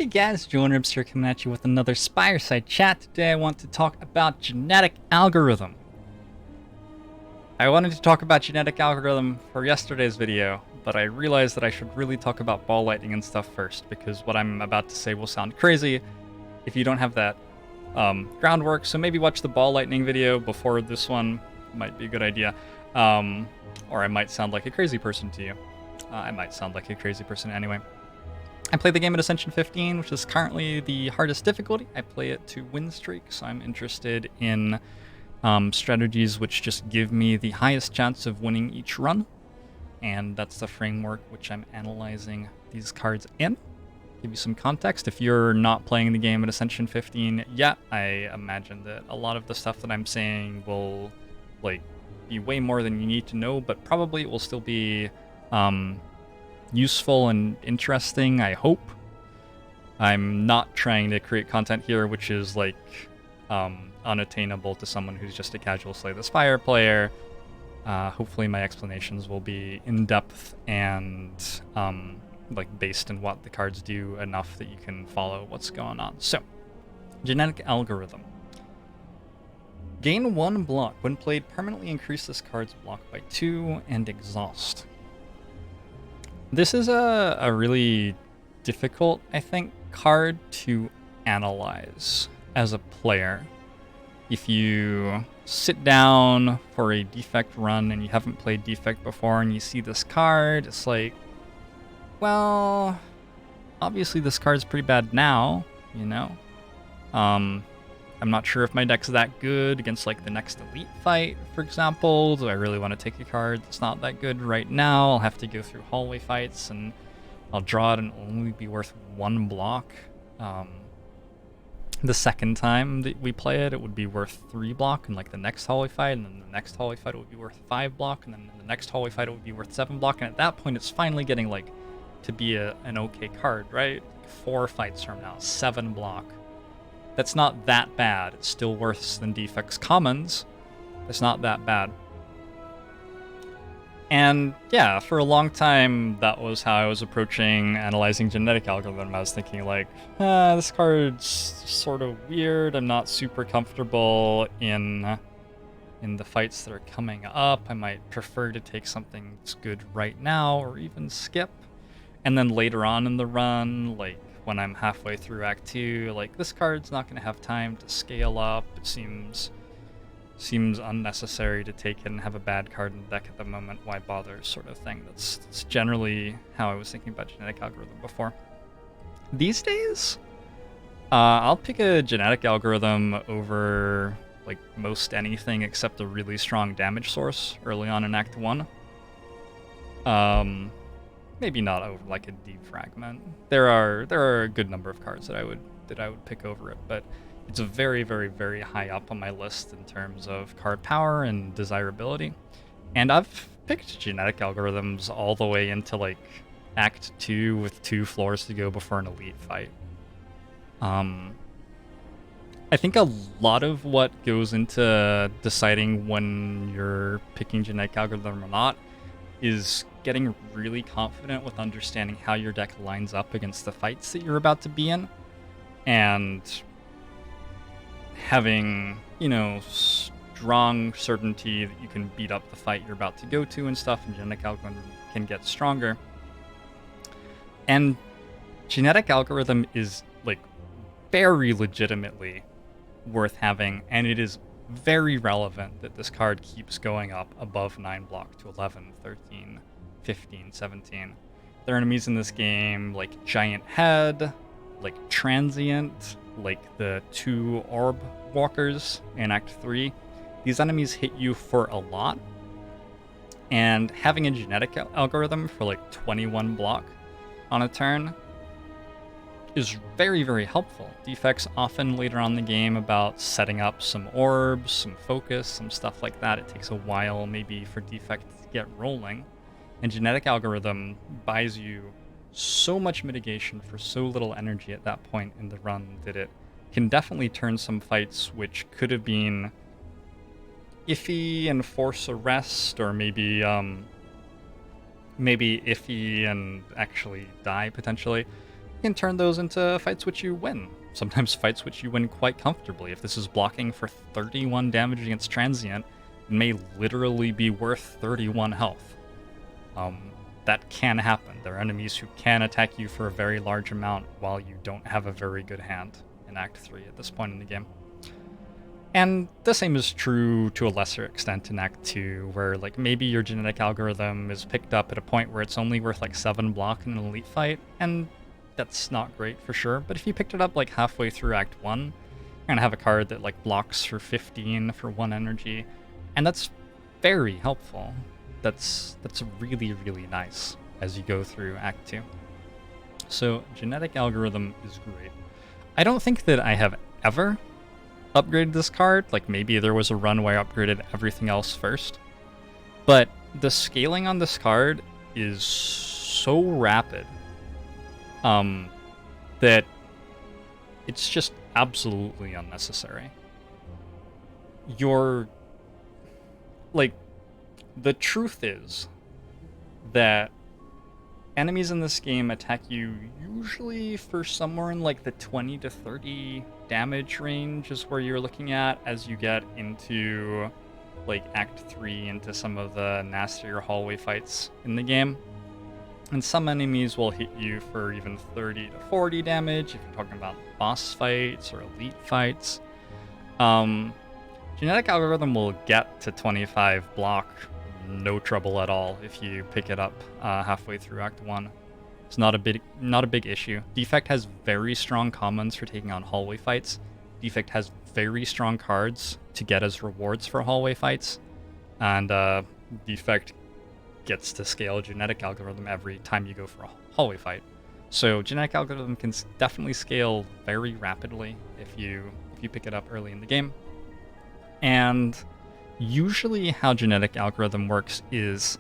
Hey guys, Joe here coming at you with another Spireside chat. Today I want to talk about genetic algorithm. I wanted to talk about genetic algorithm for yesterday's video, but I realized that I should really talk about ball lightning and stuff first, because what I'm about to say will sound crazy if you don't have that groundwork. So maybe watch the ball lightning video before this one. Might be a good idea. Or I might sound like a crazy person to you. I might sound like a crazy person anyway. I play the game at Ascension 15, which is currently the hardest difficulty. I play it to win streak, so I'm interested in strategies which just give me the highest chance of winning each run. And that's the framework which I'm analyzing these cards in. Give you some context. If you're not playing the game at Ascension 15 yet, I imagine that a lot of the stuff that I'm saying will be way more than you need to know, but probably it will still be useful and interesting, I hope. I'm not trying to create content here which is unattainable to someone who's just a casual Slay the Spire player. Hopefully my explanations will be in-depth and based in what the cards do enough that you can follow what's going on. So, genetic algorithm. Gain 1 block. When played, permanently increase this card's block by 2 and exhaust. This is a really difficult, I think, card to analyze as a player. If you sit down for a defect run and you haven't played defect before and you see this card, it's like, well, obviously this card's pretty bad now, you know? I'm not sure if my deck's that good against the next elite fight, for example. Do I really want to take a card that's not that good right now? I'll have to go through hallway fights and I'll draw it and only be worth 1 block. The second time that we play it, it would be worth 3 block in the next hallway fight, and then the next hallway fight it would be worth 5 block, and then in the next hallway fight it would be worth 7 block, and at that point it's finally getting to be an okay card, right? 4 fights from now, 7 block. That's not that bad. It's still worse than Defect's commons. It's not that bad. And yeah, for a long time, that was how I was approaching analyzing genetic algorithm. I was thinking this card's sort of weird. I'm not super comfortable in the fights that are coming up. I might prefer to take something that's good right now or even skip. And then later on in the run, when I'm halfway through Act 2, this card's not going to have time to scale up. It seems unnecessary to take it and have a bad card in the deck at the moment. Why bother, sort of thing. That's generally how I was thinking about genetic algorithm before. These days, I'll pick a genetic algorithm over most anything except a really strong damage source early on in Act 1. Maybe not over a defragment. There are a good number of cards that I would pick over it, but it's a very, very, very high up on my list in terms of card power and desirability. And I've picked genetic algorithms all the way into Act 2 with 2 floors to go before an elite fight. I think a lot of what goes into deciding when you're picking genetic algorithm or not is getting really confident with understanding how your deck lines up against the fights that you're about to be in, and having, strong certainty that you can beat up the fight you're about to go to and stuff, and genetic algorithm can get stronger. And genetic algorithm is very legitimately worth having, and it is very relevant that this card keeps going up above 9 block to 11, 13, 15, 17. There are enemies in this game Giant Head, Transient, the 2 Orb Walkers in Act 3. These enemies hit you for a lot, and having a genetic algorithm for 21 block on a turn is very, very helpful. Defects often later on in the game about setting up some orbs, some focus, some stuff like that. It takes a while maybe for Defect to get rolling. And genetic algorithm buys you so much mitigation for so little energy at that point in the run that it can definitely turn some fights which could have been iffy and force a rest, or maybe iffy and actually die potentially, can turn those into fights which you win. Sometimes fights which you win quite comfortably. If this is blocking for 31 damage against Transient, it may literally be worth 31 health. That can happen. There are enemies who can attack you for a very large amount while you don't have a very good hand in Act 3 at this point in the game. And the same is true to a lesser extent in Act 2, where like maybe your genetic algorithm is picked up at a point where it's only worth like 7 block in an elite fight, and that's not great for sure. But if you picked it up like halfway through Act 1, you're gonna have a card that like blocks for 15 for 1 energy, and that's very helpful. That's really, really nice as you go through Act 2. So genetic algorithm is great. I don't think that I have ever upgraded this card. Like maybe there was a run where I upgraded everything else first. But the scaling on this card is so rapid that it's just absolutely unnecessary. The truth is that enemies in this game attack you usually for somewhere in like the 20 to 30 damage range is where you're looking at as you get into like Act 3, into some of the nastier hallway fights in the game. And some enemies will hit you for even 30 to 40 damage if you're talking about boss fights or elite fights. Genetic algorithm will get to 25 block no trouble at all if you pick it up halfway through Act 1. It's not a big issue. Defect has very strong commons for taking on hallway fights. Defect has very strong cards to get as rewards for hallway fights. And Defect gets to scale genetic algorithm every time you go for a hallway fight. So genetic algorithm can definitely scale very rapidly if you pick it up early in the game. And usually how genetic algorithm works is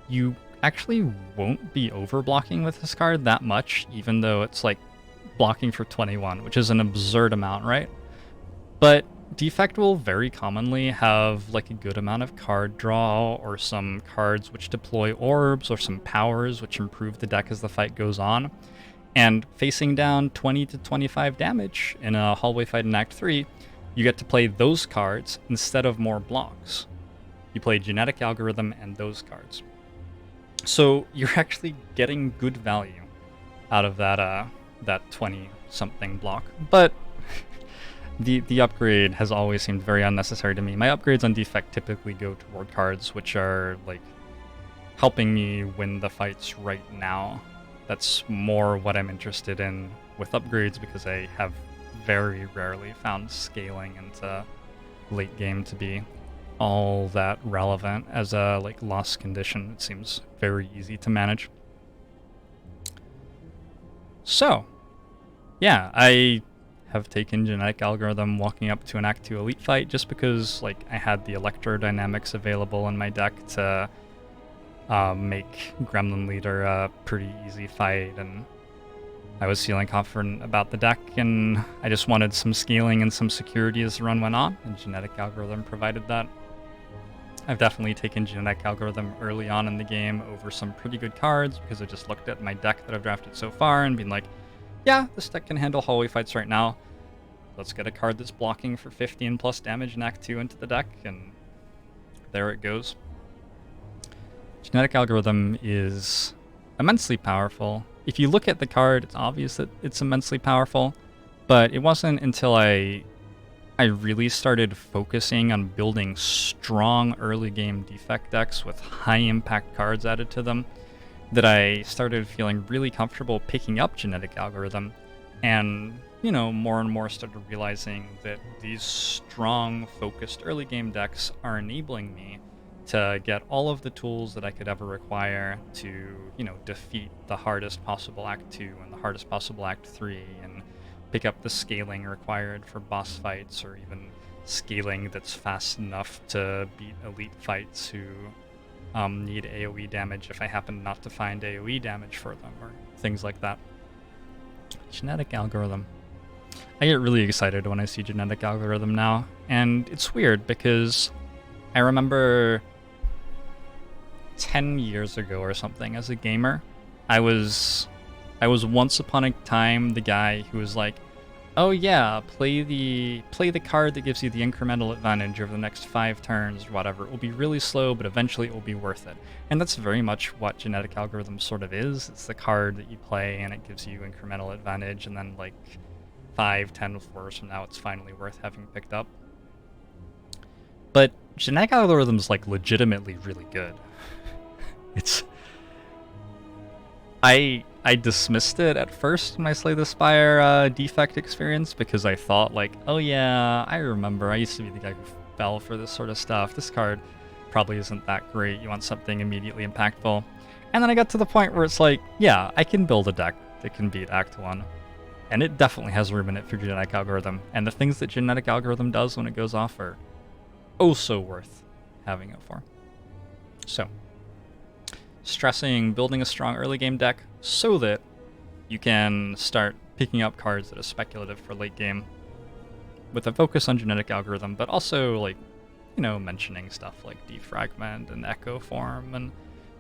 you actually won't be overblocking with this card that much, even though it's like blocking for 21, which is an absurd amount, right? But Defect will very commonly have like a good amount of card draw, or some cards which deploy orbs, or some powers which improve the deck as the fight goes on. And facing down 20 to 25 damage in a hallway fight in Act 3, you get to play those cards instead of more blocks. You play genetic algorithm and those cards. So you're actually getting good value out of that 20-something block. But the upgrade has always seemed very unnecessary to me. My upgrades on Defect typically go toward cards which are like helping me win the fights right now. That's more what I'm interested in with upgrades, because I have very rarely found scaling into late game to be all that relevant as a like lost condition. It seems very easy to manage. So yeah, I have taken genetic algorithm walking up to an Act 2 elite fight just because like I had the electrodynamics available in my deck to make Gremlin Leader a pretty easy fight, and I was feeling confident about the deck, and I just wanted some scaling and some security as the run went on, and genetic algorithm provided that. I've definitely taken genetic algorithm early on in the game over some pretty good cards, because I just looked at my deck that I've drafted so far and been like, yeah, this deck can handle hallway fights right now. Let's get a card that's blocking for 15 plus damage in Act 2 into the deck, and there it goes. Genetic algorithm is immensely powerful. If you look at the card, it's obvious that it's immensely powerful, but it wasn't until I really started focusing on building strong early game Defect decks with high impact cards added to them that I started feeling really comfortable picking up genetic algorithm, and more and more started realizing that these strong focused early game decks are enabling me to get all of the tools that I could ever require to, defeat the hardest possible Act 2 and the hardest possible Act 3, and pick up the scaling required for boss fights, or even scaling that's fast enough to beat elite fights who need AoE damage if I happen not to find AoE damage for them, or things like that. Genetic algorithm. I get really excited when I see genetic algorithm now, and it's weird because I remember 10 years ago or something, as a gamer, I was I was once upon a time the guy who was like, oh yeah, play the card that gives you the incremental advantage over the next 5 turns or whatever. It will be really slow, but eventually it will be worth it. And that's very much what genetic algorithm sort of is. It's the card that you play and it gives you incremental advantage, and then like 5, 10 floors from now it's finally worth having picked up. But genetic algorithm's like legitimately really good. It's... I dismissed it at first in my Slay the Spire defect experience because I thought like, oh yeah, I remember, I used to be the guy who fell for this sort of stuff. This card probably isn't that great. You want something immediately impactful. And then I got to the point where it's like, yeah, I can build a deck that can beat Act 1. And it definitely has room in it for genetic algorithm. And the things that genetic algorithm does when it goes off are oh so worth having it for. So, stressing building a strong early game deck so that you can start picking up cards that are speculative for late game with a focus on genetic algorithm, but also like, you know, mentioning stuff like Defragment and Echo Form and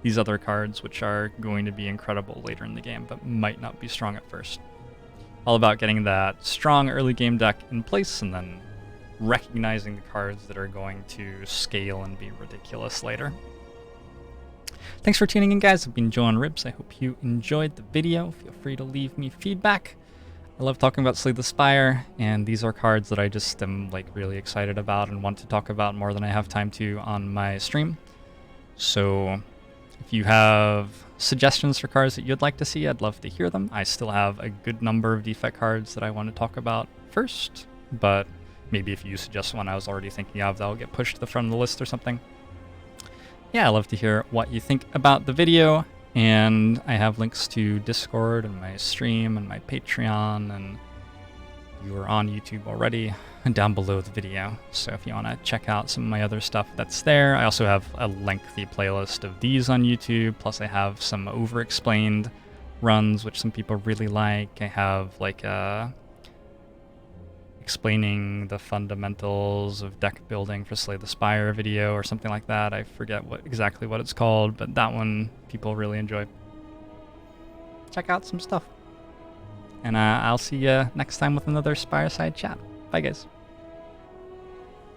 these other cards which are going to be incredible later in the game but might not be strong at first. All about getting that strong early game deck in place and then recognizing the cards that are going to scale and be ridiculous later. Thanks for tuning in, guys. I've been Joe on Ribs. I hope you enjoyed the video. Feel free to leave me feedback. I love talking about Slay the Spire, and these are cards that I just am like really excited about and want to talk about more than I have time to on my stream. So if you have suggestions for cards that you'd like to see, I'd love to hear them. I still have a good number of defect cards that I want to talk about first, but maybe if you suggest one I was already thinking of, that'll get pushed to the front of the list or something. Yeah, I'd love to hear what you think about the video, and I have links to Discord and my stream and my Patreon, and you are on YouTube already, down below the video. So if you want to check out some of my other stuff, that's there. I also have a lengthy playlist of these on YouTube, plus I have some over-explained runs, which some people really like. I have like a explaining the fundamentals of deck building for Slay the Spire video or something like that. I forget exactly what it's called, but that one people really enjoy. Check out some stuff. And I'll see you next time with another Spire Side chat. Bye, guys.